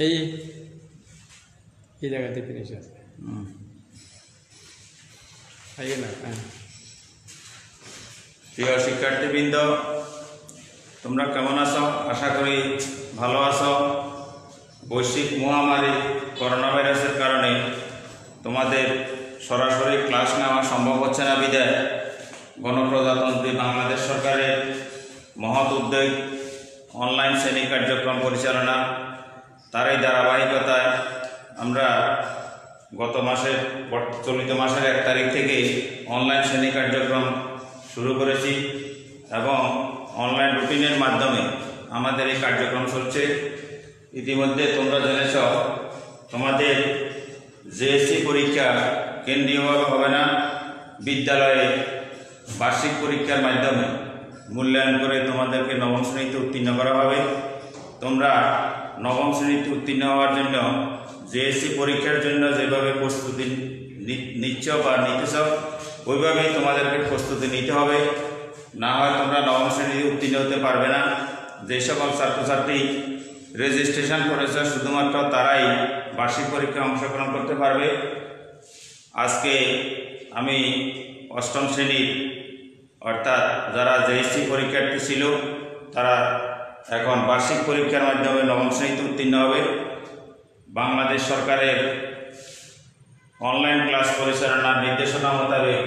এই এই জায়গাতে ফিনিশ আছে না। প্রিয় শিক্ষার্থীবৃন্দ, তোমরা কেমন আছো? আশা করি ভালো আছো। বৈশ্বিক মহামারী করোনা ভাইরাসের কারণে তোমাদের সরাসরি ক্লাস নেওয়া সম্ভব হচ্ছে না বিধায় গণপ্রজাতন্ত্রী বাংলাদেশ সরকারের মহৎ উদ্যোগ অনলাইন শ্রেণী কার্যক্রম পরিচালনা, তারই ধারাবাহিকতায় আমরা গত মাসের চলিত মাসের 1 তারিখ থেকে অনলাইন শ্রেণী কার্যক্রম শুরু করেছি এবং অনলাইন রুটিনের মাধ্যমে আমাদের এই কার্যক্রম চলছে। ইতিমধ্যে তোমরা জেনেছ তোমাদের জেএসসি পরীক্ষা কেন্দ্রীয়ভাবে হবে না, বিদ্যালয়ে বার্ষিক পরীক্ষার মাধ্যমে মূল্যায়ন করে তোমাদেরকে নবম শ্রেণীতে উত্তীর্ণ করা হবে। তোমরা নবম শ্রেণীতে উত্তীর্ণ হওয়ার জন্য জেএসসি পরীক্ষার জন্য যেভাবে প্রস্তুতি নিচ্ছ বা নিতেছ ওইভাবেই তোমাদেরকে প্রস্তুতি নিতে হবে, না হয় তোমরা নবম শ্রেণীতে উত্তীর্ণ হতে পারবে না। যে সকল ছাত্রছাত্রী রেজিস্ট্রেশন করেছে শুধুমাত্র তারাই বার্ষিক পরীক্ষায় অংশগ্রহণ করতে পারবে। আজকে আমি অষ্টম শ্রেণীর অর্থাৎ যারা জেএসসি পরীক্ষার্থী ছিল তারা এখন বার্ষিক পরীক্ষার মাধ্যমে নবম শ্রেণীতে উত্তীর্ণ হবে। বাংলাদেশ সরকারের অনলাইন ক্লাস পরিচালনার নির্দেশনা মোতাবেক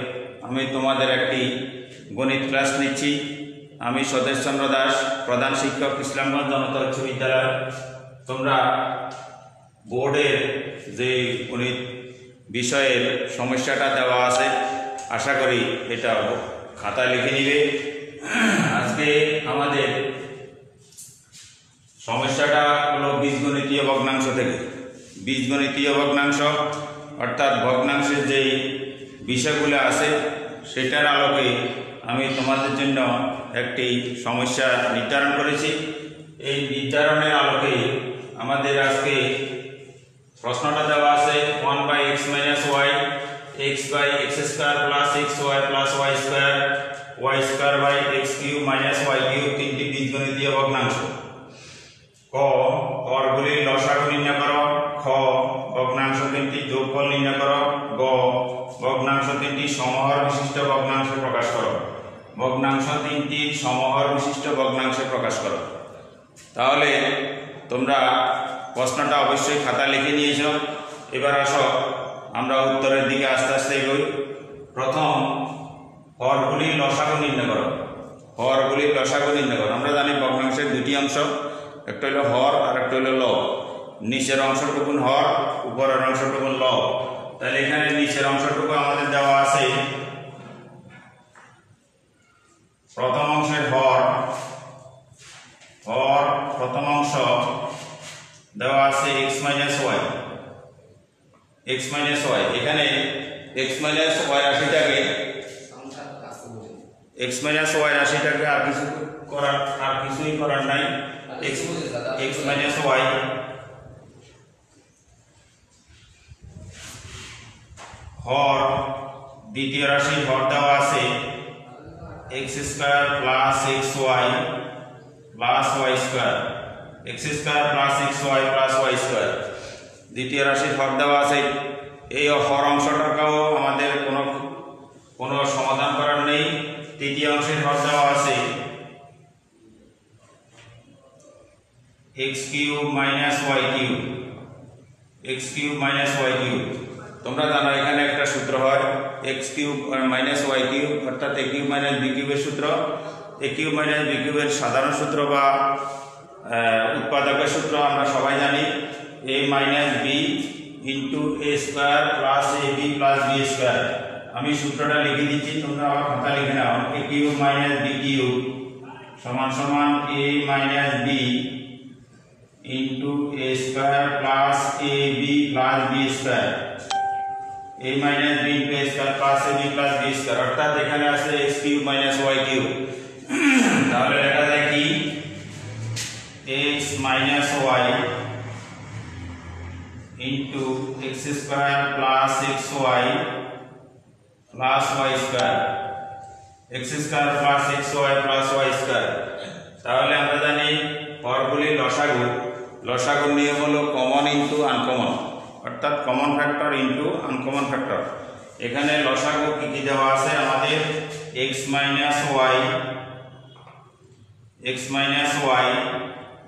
আমি তোমাদের একটি গণিত ক্লাস নিচ্ছি। আমি স্বদেশ চন্দ্র দাস, প্রধান শিক্ষক, ইসলামগঞ্জ জনতা উচ্চ বিদ্যালয়। তোমরা বোর্ডের যে গণিত বিষয়ের সমস্যাটা দেওয়া আছে আশা করি এটা খাতায় লিখে নিবে। আজকে আমাদের সমস্যাটা হলো বীজগণিতীয় ভগ্নাংশ থেকে। বীজগণিতীয় ভগ্নাংশ অর্থাৎ ভগ্নাংশের যেই বিষয়গুলো আছে সেটার আলোকে আমি তোমাদের জন্য একটি সমস্যা নির্ধারণ করেছি। এই নির্ধারণের আলোকে আমাদের আজকে প্রশ্নটা দেওয়া আছে 1/x - y x/x² + xy + y² y² - y³ তিনটি বীজগণিতীয় ভগ্নাংশ। ক হরগুলির লসাগু নির্ণয় করো। খ ভগ্নাংশ তিনটি যোগফল নির্ণয় করো। গ ভগ্নাংশ তিনটি সমহর বিশিষ্ট ভগ্নাংশে প্রকাশ করো। ভগ্নাংশ তিনটি সমহর বিশিষ্ট ভগ্নাংশে প্রকাশ করো। তাহলে তোমরা প্রশ্নটা অবশ্যই খাতা লিখে নিয়েছ। এবার আসো আমরা উত্তরের দিকে আস্তে আস্তে এগোই। প্রথম হরগুলির লসাগু নির্ণয় করো। হরগুলির লসাগু নির্ণয় করো। আমরা জানি ভগ্নাংশের দুটি অংশ, একটা হলো হর আর একটা হলো লব। নিচের অংশটুকুন হর, উপরের অংশটুকুন লব। তাহলে এখানে নিচের অংশটুকু আমাদের দেওয়া আছে প্রথম অংশের হর প্রথম অংশ দেওয়া আছে x - y। এখানে x - y রাশিটাকে আর কিছুই করার নাই। x - y হর দ্বিতীয় রাশির হর দেওয়া আছে x² + xy + y²। x² + xy + y²। দ্বিতীয় রাশির হর দেওয়া আছে। এই হর অংশটাকেও আমাদের কোনো সমাধান করার নেই। তৃতীয় অংশের হর দেওয়া আছে x³ - y³। তোমরা জানো এখানে একটা সূত্র হয় x³ - y³ অর্থাৎ a³ - b³ এর সূত্র। a³ - b³ এর সাধারণ সূত্র বা উৎপাদকের সূত্র আমরা সবাই জানি a - b * a² + ab + b²। আমি সূত্রটা লিখে দিচ্ছি, তোমরা আবার খাতা লিখে নাও। a³ - b³ সমান সমান a - b * a² + ab + b²। a - b * a² + ab + b² অর্থাৎ এখানে আছে x³ - y³ তাহলে লেখা যায় কি x - y * x² + xy + y²। x² + xy + y²। তাহলে আমরা জানি হরগুলির লসাগু লসাগুর নিয়ম হলো কমন ইন্টু আনকমন, অর্থাৎ common factor into uncommon factor. এখানে লসাগু কি কি দেওয়া আছে আমাদের? x মাইনাস ওয়াই,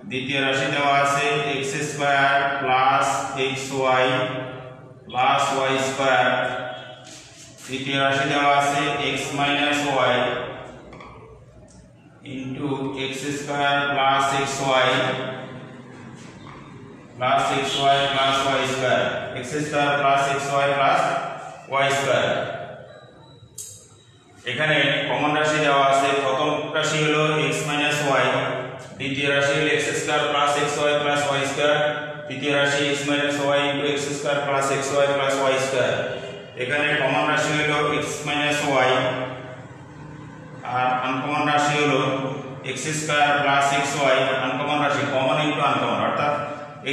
দ্বিতীয় রাশি দেওয়া আছে x square plus xy plus y square, তৃতীয় রাশি দেওয়া আছে x minus y into x square plus xy plus xy plus y square, x square plus xy plus y square. এখানে কমন রাশি দেওয়া আছে, প্রথম রাশি হলো x মাইনাস ওয়াই, দ্বিতীয় রাশি হলো x square plus xy plus y square, তৃতীয় রাশি x minus y into x square plus xy plus y square. এখানে কমন রাশি হলো x মাইনাস ওয়াই আর আনকমন রাশি হলো x square plus xy। Uncommon রাশি কমন ইনটু আনকমন, অর্থাৎ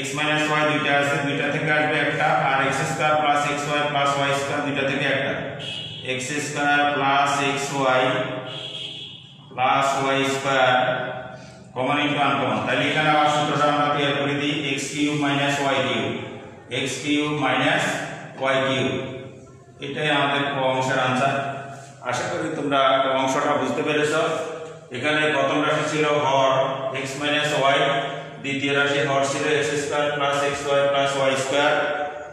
x মাইনাস ওয়াই দুইটা আছে, দুইটা থেকে আসবে একটা, আর x square plus xy plus y square দুইটা থেকে একটা, x square plus xy plus y square common into uncommon. তাহলে এখানে আবার সূত্রটা আমরা ক্লিয়ার করে দিই, x cube minus y cube, x cube minus y cube, এটাই আমাদের ক অংশের আনসার। আশা করি তোমরা অংশটা বুঝতে পেরেছো। এখানে প্রথম রাশি ছিল হর x মাইনাস ওয়াই, দ্বিতীয় রাশি হর ছিল x square plus xy plus y square,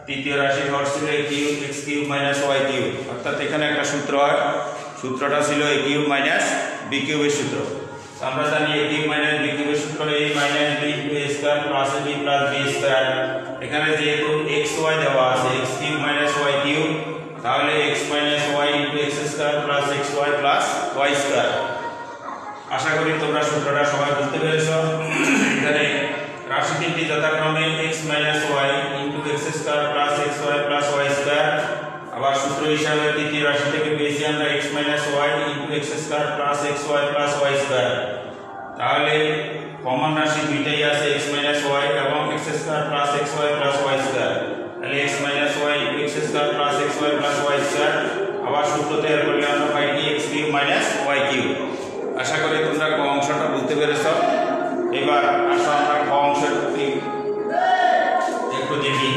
তৃতীয় রাশি হর ছিল a cube x cube minus y cube. অর্থাৎ এখানে একটা সূত্র হয়, সূত্রটা ছিল a কিউব মাইনাস b কিউবের সূত্র। আমরা জানি a কিউব মাইনাস b কিউবের সূত্র হলো a minus b into a square plus b plus b square. এখানে যেহেতু xy দেওয়া আছে x cube minus y cube, তাহলে x minus y into x square plus xy plus y square. আশা করি তোমরা সূত্রটা সবাই বুঝতে পেরেছো। এখানে রাশি তিনটি যথাক্রমে x minus y into x square plus xy plus y square. আবার সূত্র হিসাবে তৃতীয় রাশি থেকে পেয়েছি আমরা x minus y into x square plus xy plus y square. তাহলে কমন রাশি দুইটাই আছে, x মাইনাস ওয়াই এবং x square plus xy plus y square. তাহলে x minus y into x square plus xy plus y square. আবার সূত্র তৈরি করলে আমরা পাই x cube minus y cube. আশা করি তোমরা ক অংশটা বুঝতে পেরেছো। এবার আসো আমরা ক অংশের একটু দেখি।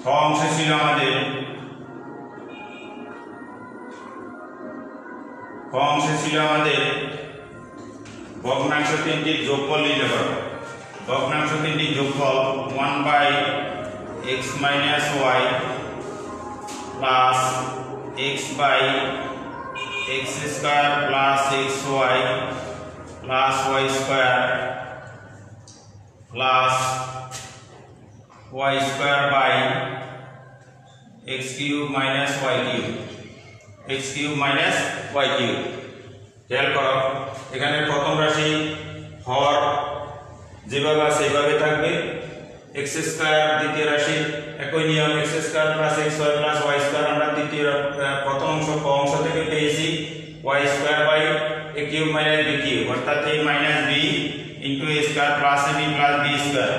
ক অংশে ছিল আমাদের ভগ্নাংশ তিনটির যোগফল নিতে পারবো। ভগ্নাংশ তিনটির যোগফল 1/x minus y plus x by x square plus xy plus y square plus y square by x cube minus y cube, x cube minus y cube. খেয়াল করো, এখানে প্রথম রাশি হর যেভাবে আছে সেভাবে থাকবে, x স্কয়ার, দ্বিতীয় রাশি একই নিয়ম x square plus xy plus y square. আমরা প্রথম অংশ ক অংশ থেকে পেয়েছি y square by a cube minus b cube, অর্থাৎ a minus b into a square plus b plus b square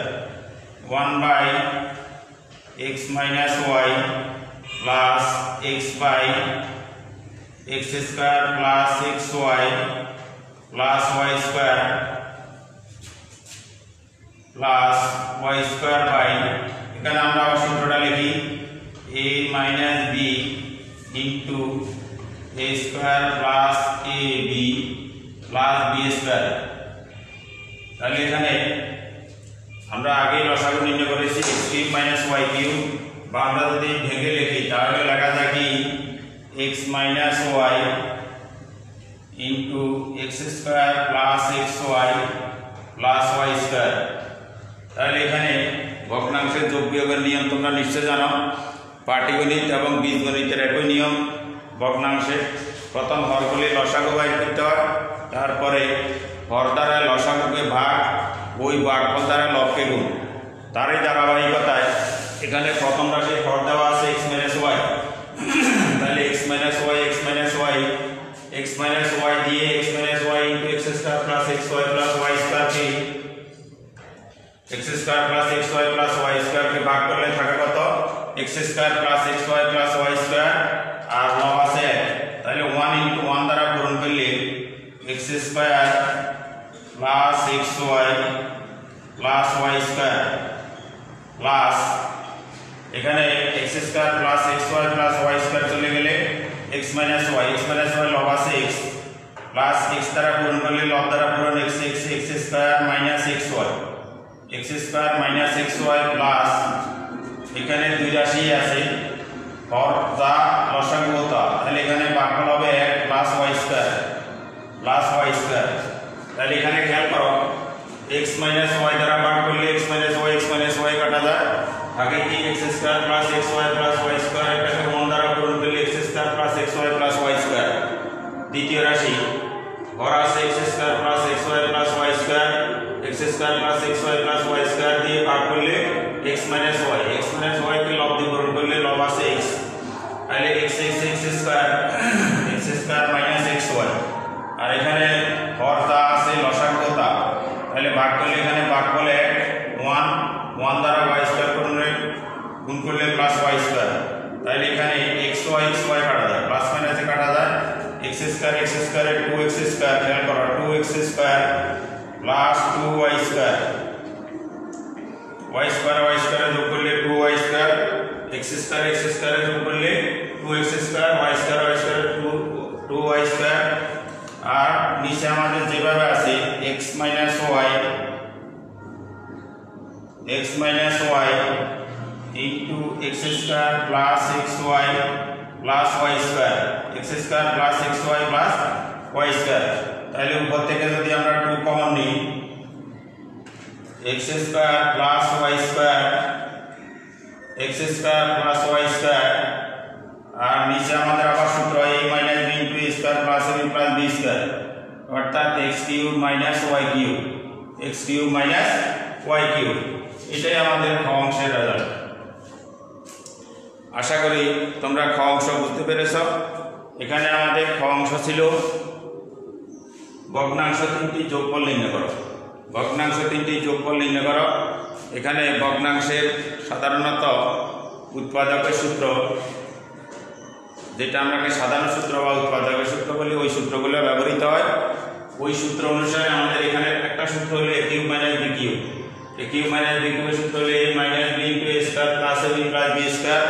1/x minus y plus x by x square plus xy plus y square plus y square by, এখানে আমরা আবার সূত্রটা লিখি a minus b into a square plus ab plus b square. তাহলে এখানে আমরা আগে লসাগু নির্ণয় করেছি x cube minus y cube, বা আমরা যদি ভেঙে লিখি তাহলে লেখা যায় কি x minus y into x square plus xy plus y square. তাহলে এখানে ভগ্নাংশের যোগ বিয়োগের নিয়ম তোমরা নিশ্চয় জানো, পাটিগণিত এবং বীজগণিতের একই নিয়ম। ভগ্নাংশে প্রথম হরগুলি লসাগু বাইর করতে হয়, তারপরে হর দ্বারা লসাগুকে ভাগ, ওই ভাগফল দ্বারা লবকে গুণ। তারই ধারাবাহিকতায় এখানে প্রথম রাশি হর দেওয়া আছে x মাইনাস ওয়াই, তাহলে x মাইনাস ওয়াই দিয়ে x minus y into x square plus xy plus y square কে x square plus xy plus y square কে ভাগ করলে থাকে কত x square plus xy plus y square, আর y plus y square plus এখানে x square plus xy plus y square চলে গেলে x মাইনাস y লব আছে x প্লাস x দ্বারা পূরণ করলে লব দ্বারা পূরণ x square minus xy plus এখানে দুই রাশি আছে হর যা লসাগু হতো তাহলে এখানে ভাগফল হবে 1 প্লাস y স্কয়ার তাহলে এখানে খেয়াল করো x মাইনাস y দ্বারা ভাগ করলে x মাইনাস y কাটা যায় আগে কি x square plus xy plus y square এটাকে 1 দ্বারা পূরণ করলে x square plus xy plus y square দ্বিতীয় রাশি হর আছে x square plus xy plus y square দিয়ে ভাগ করলে x মাইনাস y কে লব দিয়ে পূরণ করলে লব আছে x তাহলে x স্কয়ার মাইনাস xy আর এখানে হর তা আছে লসাগু তা তাহলে ভাগ করলে এখানে ভাগফল 1 দ্বারা y স্কয়ার গুণ করলে প্লাস y স্কয়ার তাহলে এখানে xy কাটা যায় প্লাস মাইনাসে কাটা যায় x স্কয়ার 2x স্কয়ার খেয়াল করো 2x square plus 2y square y square যোগ করলে 2y স্কয়ার x স্কয়ার যোগ করলে 2x square y square 2y square আর নিচে আমাদের যেভাবে আছে x minus y into x square plus xy plus y square x square plus xy plus y square তাহলে উপর থেকে যদি আমরা 2 কমন নিই x square plus y square আর নিচে আমাদের আবার সূত্র a minus b into a square plus b plus b square অর্থাৎ x cube minus y cube এটাই আমাদের খ অংশের রেজাল্ট। আশা করি তোমরা খ অংশ বুঝতে পেরেছ। এখানে আমাদের খ অংশ ছিল ভগ্নাংশ 3টি যোগফল নির্ণয় করো। এখানে ভগ্নাংশের সাধারণত উৎপাদকের সূত্র, যেটা আমরা সাধারণ সূত্র বা উৎপাদকের সূত্র বলি, ওই সূত্রগুলো ব্যবহৃত হয়। ওই সূত্র অনুসারে আমাদের এখানে একটা সূত্র হলো a cube minus b cube. a cube minus b কিউবের সূত্র হলো a minus b into a square plus b plus b square.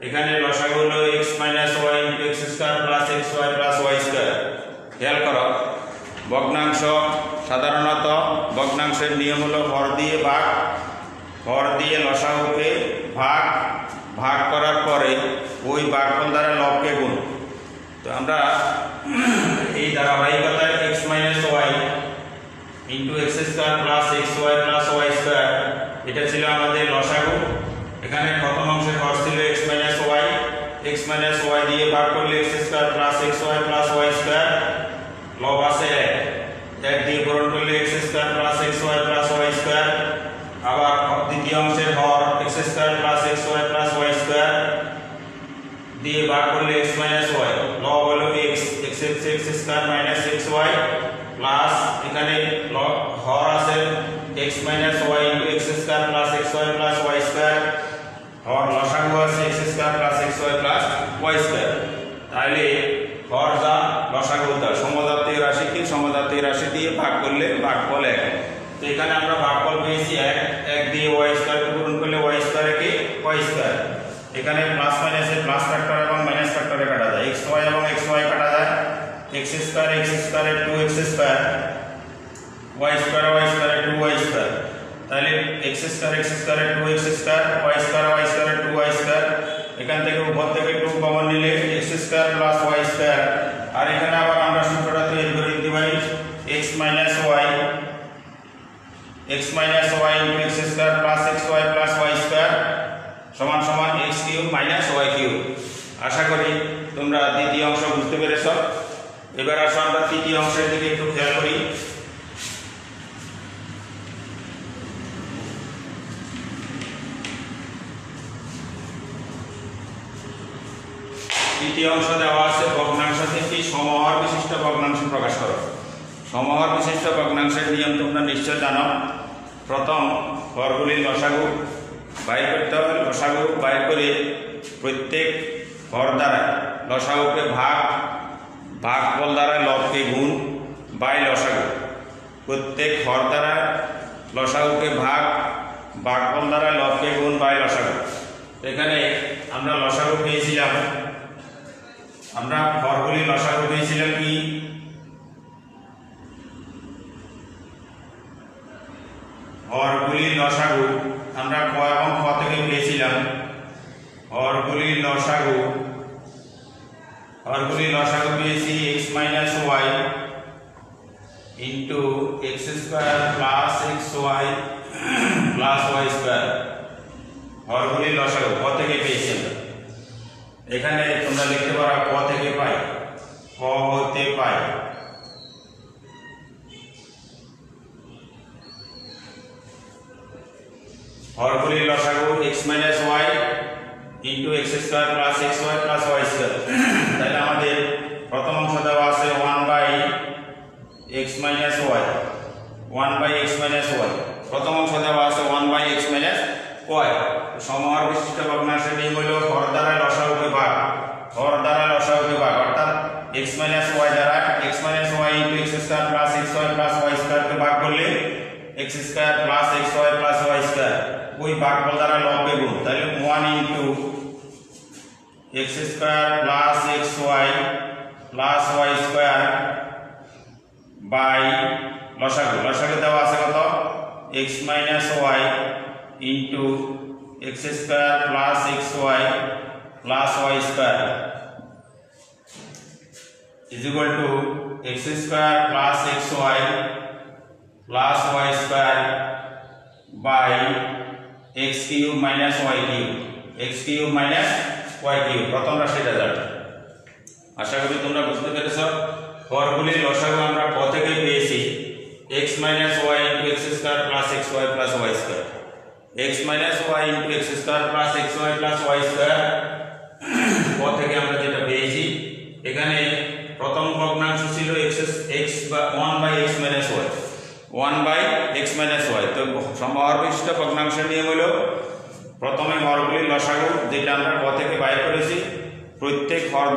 এখানে লসাগু হলো x minus y into x square plus xy plus y square. খেয়াল করো ভগ্নাংশ সাধারণত ভগ্নাংশের নিয়ম হলো হর দিয়ে লসাগুকে ভাগ করার পরে ওই ভাগফল দ্বারা লবকে গুণ। তো আমরা এই ধারাবাহিকতায় x minus y into x square plus xy plus y square এটা ছিল আমাদের লসাগু। এখানে প্রথম অংশের হর ছিল x মাইনাস y দিয়ে ভাগ করলে x square plus xy plus y square লব আছে 1 দিয়ে পূরণ করলে x square plus xy plus y square. আবার দ্বিতীয় অংশের হর x square plus xy plus y square দিয়ে ভাগ করলে x মাইনাস y লব হলো x square minus xy plus এখানে হর আছে x minus y into x square plus xy plus y square. হর লসাগু আছে x square plus xy plus y square. তাহলে হর যা লসাগু তা সমজাতীয় রাশি দিয়ে ভাগ করলে ভাগফল 1। তো এখানে আমরা ভাগফল পেয়েছি 1 দিয়ে y স্কয়ার পূরণ করলে y স্কয়ার কে y স্কয়ার। এখানে প্লাস মাইনাসে প্লাস ফ্যাক্টর এবং মাইনাস ফ্যাক্টরে কাটা যায়, xy এবং xy কাটা যায়, x square 2x square y square 2y square. তাহলে x square 2x square y square 2y square. এখান থেকে উপর থেকে 2 কমন নিলে x square plus y square. আর এখানে আবার আমরা সূত্রটা তৈরি করে দিতে পারি x minus y into x square plus xy plus y square সমান সমান x cube minus y cube. আশা করি তোমরা দ্বিতীয় অংশ বুঝতে পেরেছ। এবার আসো আমরা তৃতীয় অংশের দিকে একটু খেয়াল করি। তৃতীয় অংশ দেওয়া আছে ভগ্নাংশ থেকে সমহর বিশিষ্ট ভগ্নাংশ প্রকাশ করো। সমহর বিশিষ্ট ভগ্নাংশের নিয়ম তোমরা নিশ্চয় জানো। প্রথম হরগুলির লসাগু বাইর করতে হবে। লসাগু বাইর করে প্রত্যেক হর দ্বারা লসাগুকে ভাগফল দ্বারা লবকে গুণ বাই লসাগু। প্রত্যেক হর দ্বারা লসাগুকে ভাগফল দ্বারা লবকে গুণ বাই লসাগু। এখানে আমরা লসাগু পেয়েছিলাম, আমরা হরগুলি লসাগু পেয়েছিলাম কি হরগুলির লসাগু আমরা ক এবং খ থেকে পেয়েছিলাম। হরগুলির লসাগু পেয়েছি x minus y into x square plus x y plus y square. হরগুলির লসাগু ক থেকে পেয়েছি আমরা। এখানে তোমরা লিখতে পারো ক থেকে পাই, ক হতে পাই। হরগুলির লসাগু x minus y into x square plus x y plus y square. তাহলে আমাদের প্রথম অংশ দেওয়া আছে 1/x minus Y, 1/x minus Y. প্রথম অংশ দেওয়া আছে 1/x মাইনাস ওয়াই। সমহর বিশিষ্ট ভগ্নাংশের নিয়ম হলো হর দ্বারা লসাগুকে ভাগ, হর দ্বারা লসাগুকে ভাগ, অর্থাৎ x মাইনাস ওয়াই দ্বারা x minus y into x square plus x y plus y স্কোয়ারকে ভাগ করলে x square plus x y plus y square ওই ভাগফল দ্বারা লবকে গুণ। তাহলে 1 into x square plus x y plus y square by লসাগু। লসাগু দেওয়া আছে কত x minus y into x square plus x y plus y square is equal to x square plus x y plus y square by x cube minus y cube, x cube minus y cube. প্রথম রাশিটা জানো, আশা করি তোমরা বুঝতে পেরেছ। হরগুলির লসাগু আমরা ক থেকে পেয়েছি x minus y into x square plus x y plus y square, x minus y into x square plus x y plus y square ক থেকে আমরা যেটা পেয়েছি। এখানে প্রথম ভগ্নাংশ ছিল x বা 1/x minus Y, 1/x minus Y. তো সমহর বিশিষ্ট ভগ্নাংশের নিয়ম হলো প্রথমে হরগুলির লসাগু যেটা আমরা ক থেকে বাইর করেছি, প্রত্যেক হর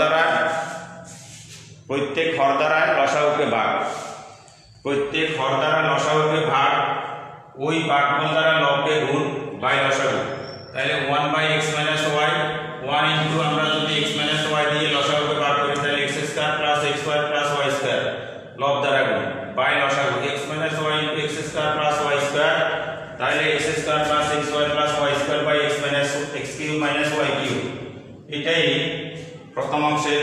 দ্বারা লসাগুকে ভাগ, প্রত্যেক হর দ্বারা লসাগুকে ভাগ ওই ভাগফল দ্বারা লবকে গুণ বাই লসাগু। তাহলে 1/x মাইনাস ওয়াই, 1 ইন্টু আমরা যদি x মাইনাস ওয়াই দিয়ে লসাগুকে ভাগ করি তাহলে x square plus x y plus y square লব দ্বারা গুণ বাই লসাগু x minus y into x square plus y square. তাহলে x square plus x y plus y square by x minus x cube minus y cube. এটাই প্রথম অংশের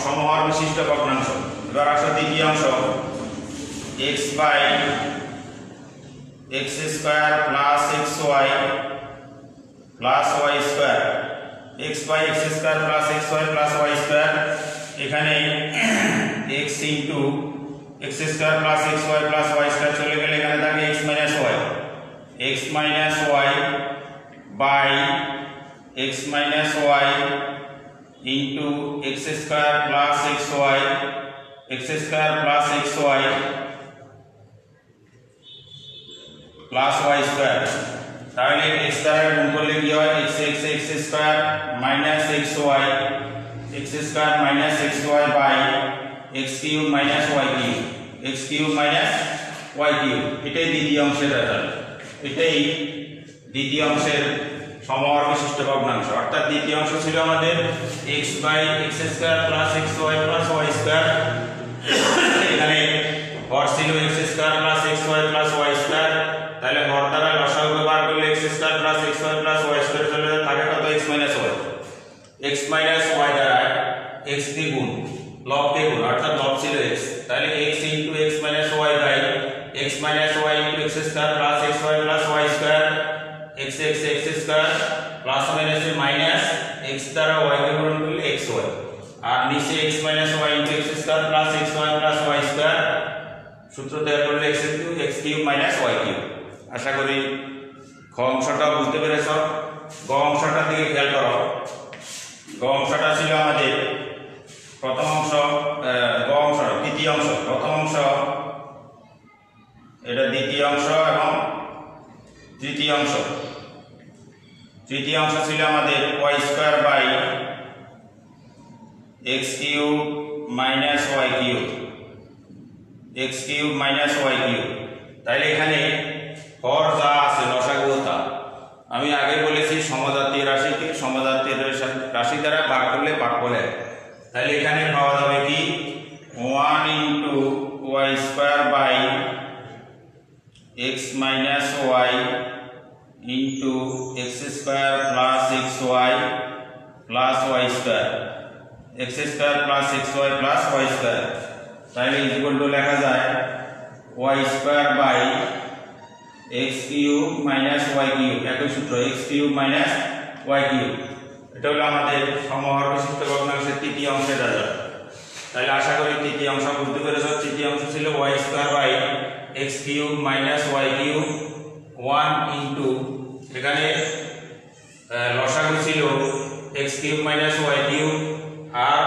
সমহর বিশিষ্ট ভগ্নাংশ। এবার আসো দ্বিতীয় অংশ, x by x square plus x y plus y square, x by x square plus x y plus y square. এখানে x into x square plus x y plus y square চলে গেলে এখানে থাকে x minus y, x minus y by x minus y into x square plus x y, x square plus x y plus y square. তাহলে x দ্বারা গুণ করলে কি হয় x x x square minus x y, x square minus x y by x cube minus y cube, x cube minus y cube. এটাই দ্বিতীয় অংশের result, এটাই দ্বিতীয় অংশের সমহর বিশিষ্ট ভগ্নাংশ। অর্থাৎ দ্বিতীয় অংশ ছিল আমাদের x by x square plus x y plus y square. এখানে হর ছিল x square plus x y plus y square. তাহলে হর দ্বারা লসাগুকে বার করলে x square plus x y plus y square চলে যায়, থাকে কত x minus y. x minus y দ্বারা x কে গুণ লবকে গুণ, অর্থাৎ লব ছিল x। তাহলে x into x minus y by x minus y into x square plus x y plus y square, x x x square plus minus minus x দ্বারা y কে গুণ করলে x y, আর নিচে x minus y into x square plus x y plus y square সূত্র তৈরি করলে x into x cube minus y cube. আশা করি খ অংশটা বুঝতে পেরেছ। গ অংশটার দিকে খেয়াল করো। গ অংশটা ছিল আমাদের প্রথম অংশ, গ অংশ দ্বিতীয় অংশ, প্রথম অংশ এটা দ্বিতীয় অংশ এবং তৃতীয় অংশ। তৃতীয় অংশ ছিল আমাদের y square by x cube minus y cube x cube minus y cube. তাইলে এখানে হর যা আছে লসাগু তা আমি আগে বলেছি সমজাতীয় রাশিকে সমজাতীয় রাশি দ্বারা ভাগ করলে ভাগফল এক। তাহলে এখানে পাওয়া যাবে কি 1 into y square by x minus y into x square plus x y plus y square x square plus x y plus y square. তাহলে ইকুয়াল টু লেখা যায় y square by x cube minus y cube, একই সূত্র x cube minus y cube. এটা হলো আমাদের সমহর বিশিষ্ট ভগ্নাংশের তৃতীয় অংশের রেজাল্ট। তাহলে আশা করি তৃতীয় অংশ বুঝতে পেরেছ। তৃতীয় অংশ ছিল y square by x cube minus y cube 1 into এখানে লসাগু ছিল x cube minus y cube আর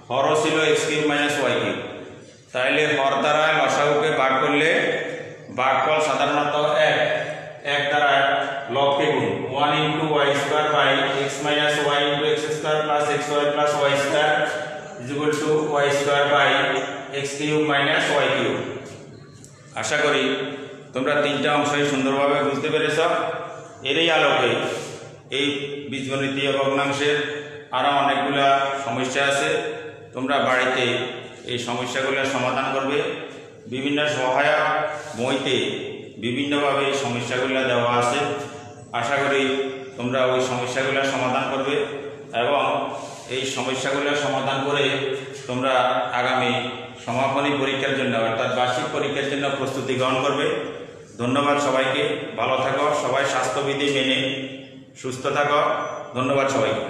হর ছিল x cube minus y cube. তাহলে হর দ্বারা লসাগুকে ভাগ করলে ভাগফল সাধারণত এক দ্বারা লবকে গুণ 1 into y square by x minus y into x square plus x y plus y square is equal to y square by x cube minus y cube. আশা করি তোমরা তিনটা অংশই সুন্দরভাবে বুঝতে পেরেছ। এরই আলোকে এই বীজগণিতীয় ভগ্নাংশের আরও অনেকগুলা সমস্যা আছে, তোমরা বাড়িতে এই সমস্যাগুলোর সমাধান করবে। বিভিন্ন সহায়ক বইতে বিভিন্নভাবে এই সমস্যাগুলো দেওয়া আছে। আশা করি তোমরা ওই সমস্যাগুলোর সমাধান করবে এবং এই সমস্যাগুলোর সমাধান করে তোমরা আগামী সমাপনী পরীক্ষার জন্য অর্থাৎ বার্ষিক পরীক্ষার জন্য প্রস্তুতি গ্রহণ করবে। ধন্যবাদ সবাইকে, ভালো থাকো, সবাই স্বাস্থ্যবিধি মেনে সুস্থ থাকো। ধন্যবাদ সবাইকে।